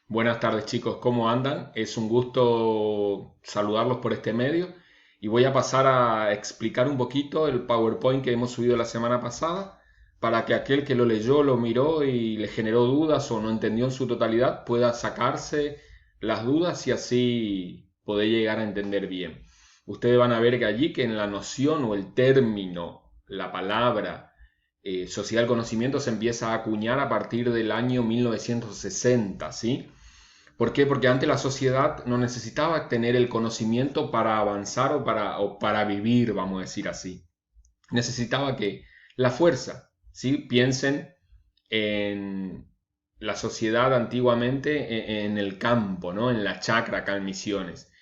Buenas tardes chicos, ¿cómo andan? Es un gusto saludarlos por este medio y voy a pasar a explicar un poquito el PowerPoint que hemos subido la semana pasada para que aquel que lo leyó, lo miró y le generó dudas o no entendió en su totalidad pueda sacarse las dudas y así poder llegar a entender bien. Ustedes van a ver que allí que en la noción o el término, la palabra sociedad del conocimiento se empieza a acuñar a partir del año 1960, ¿sí? ¿Por qué? Porque antes la sociedad no necesitaba tener el conocimiento para avanzar o para vivir, vamos a decir así. Necesitaba que la fuerza, ¿sí? Piensen en la sociedad antiguamente en el campo, ¿no? En la chacra acá en Misiones.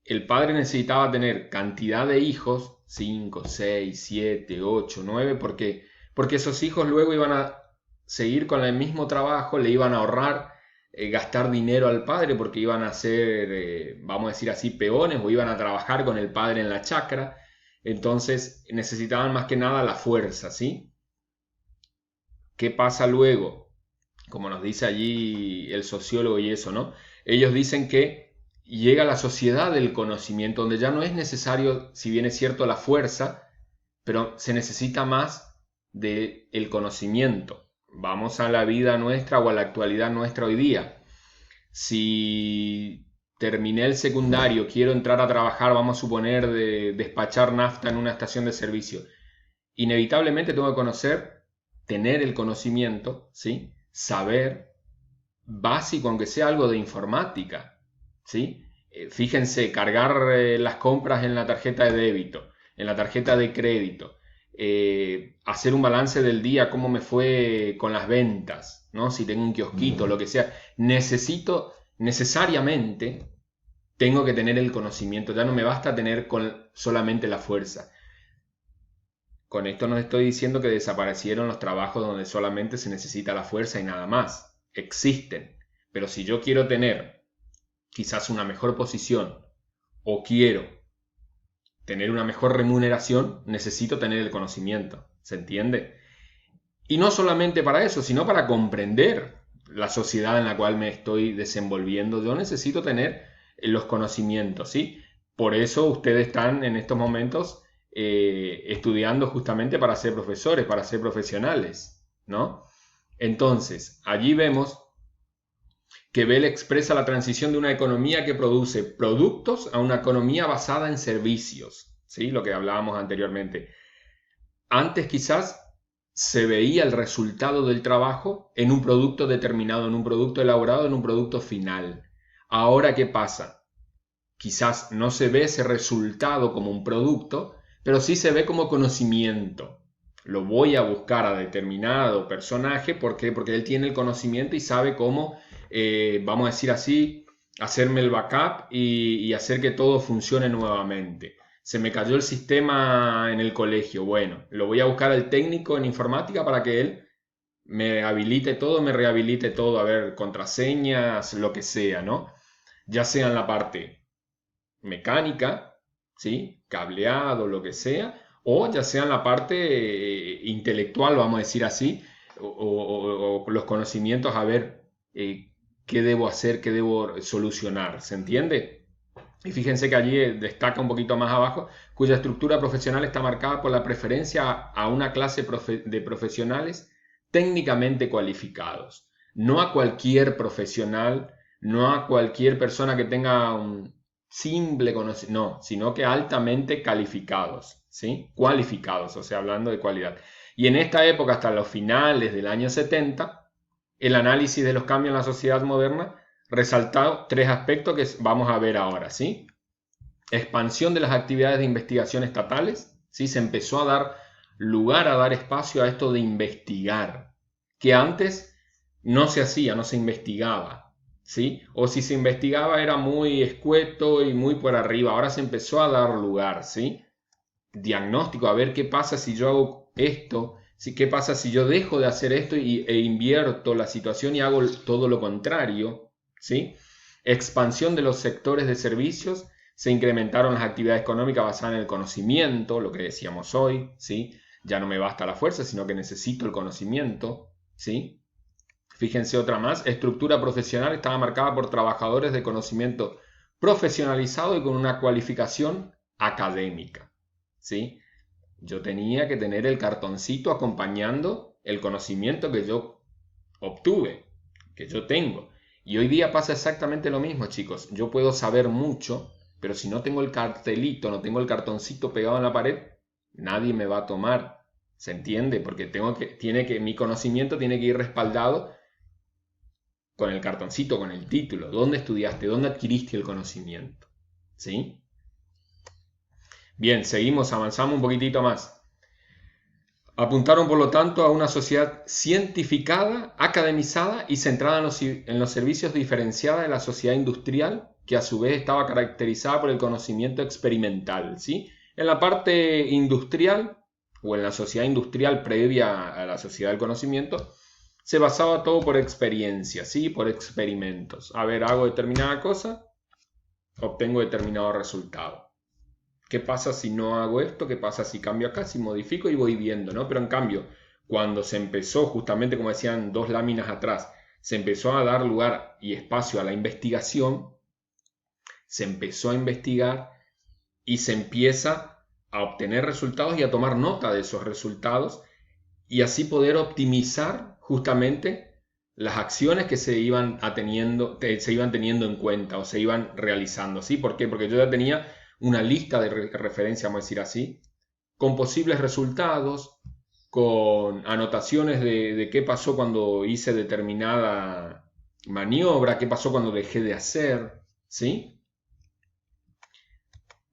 El padre necesitaba tener cantidad de hijos, 5, 6, 7, 8, 9, porque esos hijos luego iban a seguir con el mismo trabajo, le iban a ahorrar gastar dinero al padre porque iban a ser, vamos a decir así, peones o iban a trabajar con el padre en la chacra. Entonces necesitaban más que nada la fuerza, ¿sí? ¿Qué pasa luego? Como nos dice allí el sociólogo y eso, ¿no? Ellos dicen que llega la sociedad del conocimiento, donde ya no es necesario, si bien es cierto, la fuerza, pero se necesita más del conocimiento. Vamos a la vida nuestra o a la actualidad nuestra hoy día. Si terminé el secundario, quiero entrar a trabajar, vamos a suponer, de despachar nafta en una estación de servicio, inevitablemente tengo que conocer, tener el conocimiento, ¿sí? Saber básico, aunque sea algo de informática, ¿sí? Fíjense, cargar las compras en la tarjeta de débito, en la tarjeta de crédito, hacer un balance del día, cómo me fue con las ventas, ¿no? Si tengo un kiosquito, lo que sea. Necesariamente, tengo que tener el conocimiento, ya no me basta tener con solamente la fuerza. Con esto no estoy diciendo que desaparecieron los trabajos donde solamente se necesita la fuerza y nada más. Existen. Pero si yo quiero tener quizás una mejor posición o quiero tener una mejor remuneración, necesito tener el conocimiento. ¿Se entiende? Y no solamente para eso, sino para comprender la sociedad en la cual me estoy desenvolviendo. Yo necesito tener los conocimientos, ¿sí? Por eso ustedes están en estos momentos estudiando justamente para ser profesores, para ser profesionales, ¿no? Entonces, allí vemos que Bell expresa la transición de una economía que produce productos a una economía basada en servicios, ¿sí? Lo que hablábamos anteriormente. Antes quizás se veía el resultado del trabajo en un producto determinado, en un producto elaborado, en un producto final. Ahora, ¿qué pasa? Quizás no se ve ese resultado como un producto, pero sí se ve como conocimiento. Lo voy a buscar a determinado personaje, ¿por qué? Porque él tiene el conocimiento y sabe cómo, vamos a decir así, hacerme el backup y hacer que todo funcione nuevamente. Se me cayó el sistema en el colegio. Bueno, lo voy a buscar al técnico en informática para que él me habilite todo, me rehabilite todo, a ver, contraseñas, lo que sea, ¿no? Ya sea en la parte mecánica, ¿sí? Cableado, lo que sea, o ya sea en la parte intelectual, vamos a decir así, o los conocimientos, a ver qué debo hacer, qué debo solucionar, ¿se entiende? Y fíjense que allí destaca un poquito más abajo, cuya estructura profesional está marcada por la preferencia a una clase de profesionales técnicamente cualificados. No a cualquier profesional, no a cualquier persona que tenga un simple conocimiento, no, sino que altamente calificados, ¿sí? Cualificados, o sea, hablando de cualidad. Y en esta época, hasta los finales del año 70, el análisis de los cambios en la sociedad moderna resaltado tres aspectos que vamos a ver ahora, ¿sí? Expansión de las actividades de investigación estatales, ¿sí? Se empezó a dar lugar, a dar espacio a esto de investigar, que antes no se hacía, no se investigaba, ¿sí? O si se investigaba era muy escueto y muy por arriba, ahora se empezó a dar lugar, ¿sí? Diagnóstico, a ver qué pasa si yo hago esto, ¿sí? ¿Qué pasa si yo dejo de hacer esto e invierto la situación y hago todo lo contrario, ¿sí? Expansión de los sectores de servicios, se incrementaron las actividades económicas basadas en el conocimiento, lo que decíamos hoy, ¿sí? Ya no me basta la fuerza, sino que necesito el conocimiento, ¿sí? Fíjense otra más. Estructura profesional estaba marcada por trabajadores de conocimiento profesionalizado y con una cualificación académica. ¿Sí? Yo tenía que tener el cartoncito acompañando el conocimiento que yo obtuve, que yo tengo. Y hoy día pasa exactamente lo mismo, chicos. Yo puedo saber mucho, pero si no tengo el cartelito, no tengo el cartoncito pegado en la pared, nadie me va a tomar. ¿Se entiende? Porque mi conocimiento tiene que ir respaldado con el cartoncito, con el título. ¿Dónde estudiaste? ¿Dónde adquiriste el conocimiento? ¿Sí? Bien, seguimos, avanzamos un poquitito más. Apuntaron, por lo tanto, a una sociedad cientificada, academizada y centrada en los servicios diferenciada de la sociedad industrial, que a su vez estaba caracterizada por el conocimiento experimental. ¿Sí? En la parte industrial, o en la sociedad industrial previa a la sociedad del conocimiento, se basaba todo por experiencia, ¿sí? Por experimentos. A ver, hago determinada cosa, obtengo determinado resultado. ¿Qué pasa si no hago esto? ¿Qué pasa si cambio acá? Si modifico y voy viendo, ¿no? Pero en cambio, cuando se empezó, justamente como decían 2 láminas atrás, se empezó a dar lugar y espacio a la investigación, se empezó a investigar y se empieza a obtener resultados y a tomar nota de esos resultados y así poder optimizar justamente las acciones que se iban teniendo en cuenta o se iban realizando. ¿Sí? ¿Por qué? Porque yo ya tenía una lista de referencia, vamos a decir así, con posibles resultados, con anotaciones de qué pasó cuando hice determinada maniobra, qué pasó cuando dejé de hacer, ¿sí?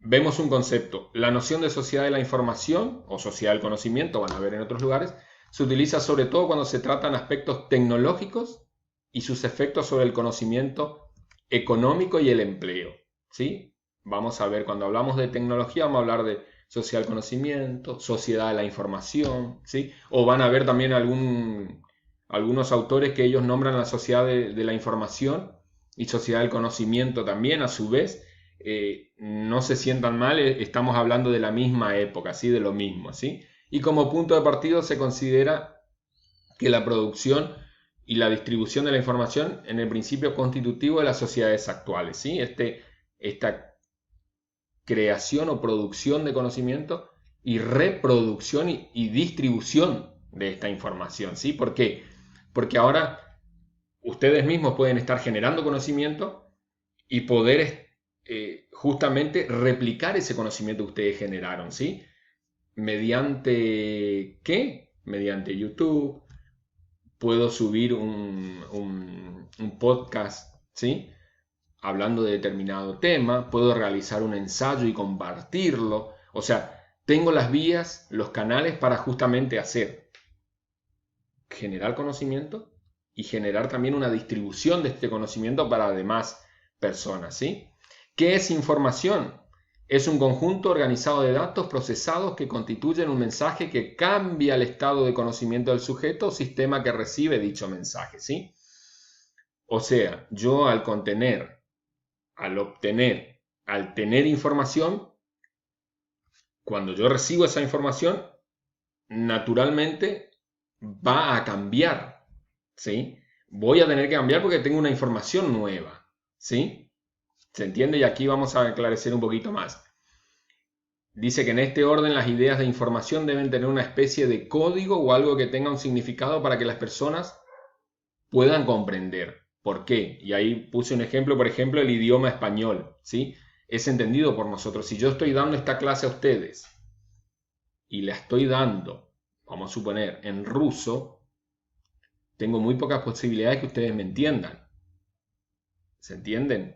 Vemos un concepto. La noción de sociedad de la información o sociedad del conocimiento, van a ver en otros lugares, se utiliza sobre todo cuando se tratan aspectos tecnológicos y sus efectos sobre el conocimiento económico y el empleo, ¿sí? Vamos a ver, cuando hablamos de tecnología, vamos a hablar de sociedad del conocimiento, sociedad de la información, ¿sí? O van a ver también algunos autores que ellos nombran la sociedad de la información y sociedad del conocimiento también, a su vez. No se sientan mal, estamos hablando de la misma época, ¿sí? De lo mismo, ¿sí? Y como punto de partida se considera que la producción y la distribución de la información en el principio constitutivo de las sociedades actuales, ¿sí? Esta creación o producción de conocimiento y reproducción y distribución de esta información, ¿sí? ¿Por qué? Porque ahora ustedes mismos pueden estar generando conocimiento y poder justamente replicar ese conocimiento que ustedes generaron, ¿sí? ¿Mediante qué? Mediante YouTube. Puedo subir un podcast, ¿sí? Hablando de determinado tema. Puedo realizar un ensayo y compartirlo. O sea, tengo las vías, los canales para justamente generar conocimiento y generar también una distribución de este conocimiento para demás personas, ¿sí? ¿Qué es información? Es un conjunto organizado de datos procesados que constituyen un mensaje que cambia el estado de conocimiento del sujeto o sistema que recibe dicho mensaje, ¿sí? O sea, yo al tener información, cuando yo recibo esa información, naturalmente va a cambiar, ¿sí? Voy a tener que cambiar porque tengo una información nueva, ¿sí? ¿Se entiende? Y aquí vamos a aclarecer un poquito más. Dice que en este orden las ideas de información deben tener una especie de código o algo que tenga un significado para que las personas puedan comprender. ¿Por qué? Y ahí puse un ejemplo, por ejemplo, el idioma español, ¿sí? Es entendido por nosotros. Si yo estoy dando esta clase a ustedes y la estoy dando, vamos a suponer, en ruso, tengo muy pocas posibilidades que ustedes me entiendan. ¿Se entienden?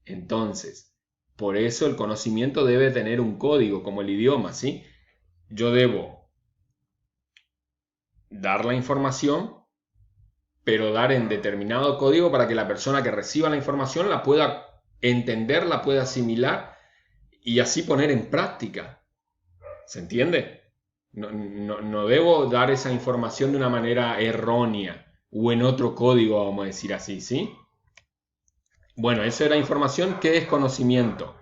Entonces, por eso el conocimiento debe tener un código, como el idioma, ¿sí? Yo debo dar la información, pero dar en determinado código para que la persona que reciba la información la pueda entender, la pueda asimilar y así poner en práctica. ¿Se entiende? No debo dar esa información de una manera errónea o en otro código, vamos a decir así, ¿sí? Bueno, eso era información. ¿Qué es conocimiento?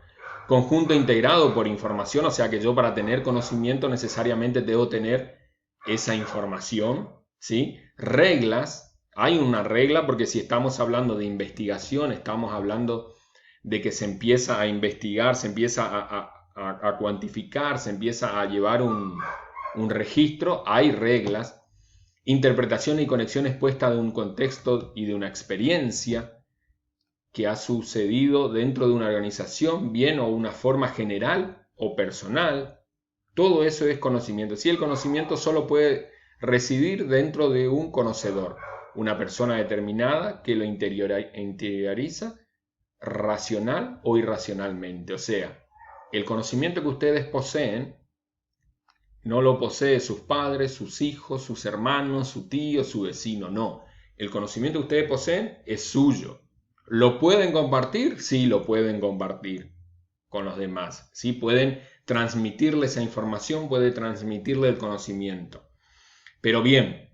Conjunto integrado por información, o sea que yo para tener conocimiento necesariamente debo tener esa información, ¿sí? Reglas, Hay una regla porque si estamos hablando de investigación, estamos hablando de que se empieza a investigar, se empieza a cuantificar, se empieza a llevar un registro, hay reglas, interpretación y conexión expuesta de un contexto y de una experiencia que ha sucedido dentro de una organización, bien o una forma general o personal. Todo eso es conocimiento. Si el conocimiento solo puede residir dentro de un conocedor, una persona determinada que lo interioriza racional o irracionalmente. O sea, el conocimiento que ustedes poseen no lo posee sus padres, sus hijos, sus hermanos, su tío, su vecino, no. El conocimiento que ustedes poseen es suyo. ¿Lo pueden compartir? Sí, lo pueden compartir con los demás. Sí, pueden transmitirle esa información, puede transmitirle el conocimiento. Pero bien,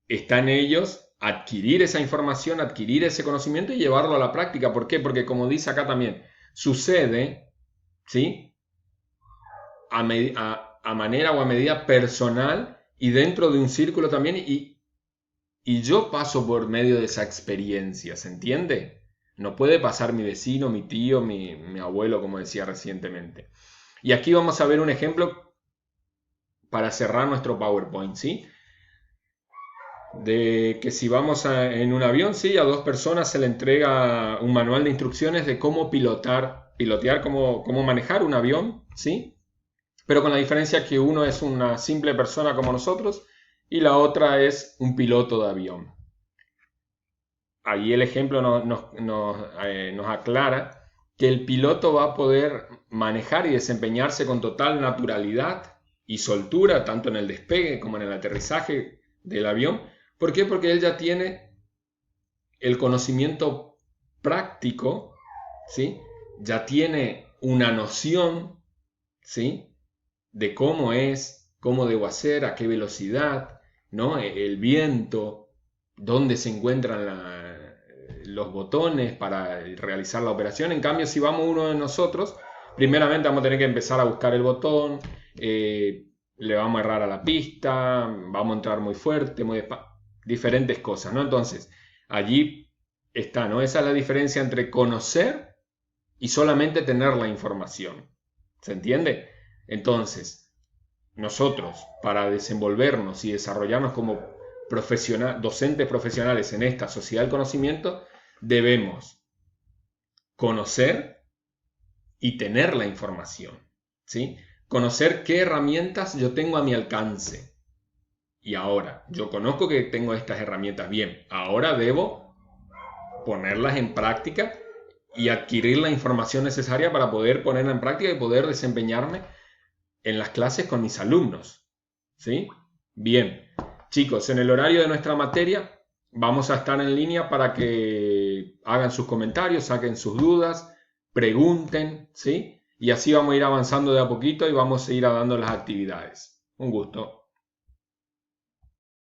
está en ellos adquirir esa información, adquirir ese conocimiento y llevarlo a la práctica. ¿Por qué? Porque como dice acá también, sucede, ¿sí? A manera o a medida personal y dentro de un círculo también y yo paso por medio de esa experiencia, ¿se entiende? No puede pasar mi vecino, mi tío, mi abuelo, como decía recientemente. Y aquí vamos a ver un ejemplo para cerrar nuestro PowerPoint, ¿sí? De que si vamos en un avión, sí, a 2 personas se le entrega un manual de instrucciones de cómo pilotear, cómo manejar un avión, ¿sí? Pero con la diferencia que uno es una simple persona como nosotros y la otra es un piloto de avión. Ahí el ejemplo nos aclara que el piloto va a poder manejar y desempeñarse con total naturalidad y soltura, tanto en el despegue como en el aterrizaje del avión. ¿Por qué? Porque él ya tiene el conocimiento práctico, ¿sí? Ya tiene una noción, ¿sí? De cómo es, cómo debo hacer, a qué velocidad, ¿no? El viento, dónde se encuentran los botones para realizar la operación. En cambio, si vamos uno de nosotros, primeramente vamos a tener que empezar a buscar el botón, le vamos a errar a la pista, vamos a entrar muy fuerte, muy despacio, diferentes cosas, ¿no? Entonces, allí está, ¿no? Esa es la diferencia entre conocer y solamente tener la información. ¿Se entiende? Entonces, nosotros, para desenvolvernos y desarrollarnos como docentes profesionales en esta sociedad del conocimiento, debemos conocer y tener la información, ¿sí? Conocer qué herramientas yo tengo a mi alcance. Y ahora, yo conozco que tengo estas herramientas, bien, ahora debo ponerlas en práctica y adquirir la información necesaria para poder ponerla en práctica y poder desempeñarme en las clases con mis alumnos, ¿sí? Bien, chicos, en el horario de nuestra materia vamos a estar en línea para que hagan sus comentarios, saquen sus dudas, pregunten, ¿sí? Y así vamos a ir avanzando de a poquito y vamos a ir dando las actividades. Un gusto.